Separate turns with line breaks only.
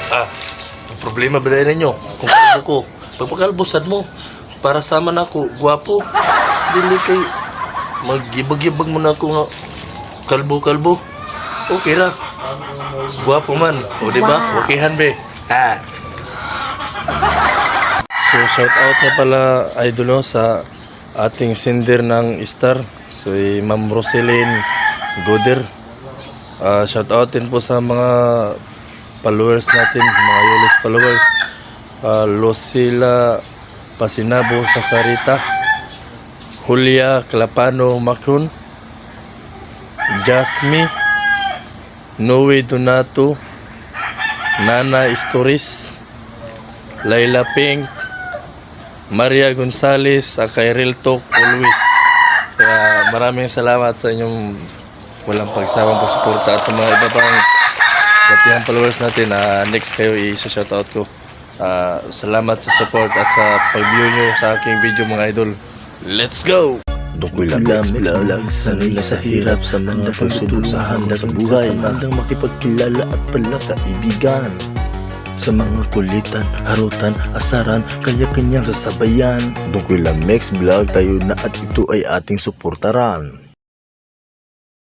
Ang problema ba dahil ninyo? Kung kalbo ko, pagpakalbosan mo, para sama na ako, gwapo. Dili kay, magibag-ibag mo na ako nga, kalbo-kalbo. Okay ra. Gwapo man. O diba? Okay han be. So shout out na pala idol sa ating sender ng star, si Ma'am Roselyn Goder. Shout out din po sa mga followers natin, mga Yulis followers. Lucila Pasinabo sa Sarita, Julia Clapano Macron, Just Me, Noe Donato, Nana Stories, Laila Pink, Maria Gonzales, kay Real Talk Always. Kaya maraming salamat sa inyong walang pagsawang pagsuporta at sa mga iba pang latihan followers natin. Next kayo i-shoutout ko. Salamat sa support at sa pag-view nyo sa aking video mga idol. Let's go!
Dungkoy lang vlog, sanay sa hirap, sa mga pagsubok sa handa sa buhay, sa handang makipagkilala at palakaibigan. Sa mga kulitan, harutan, asaran, kanya-kanyang sasabayan. Dungkoy lang vlog tayo na at ito ay ating suportaran.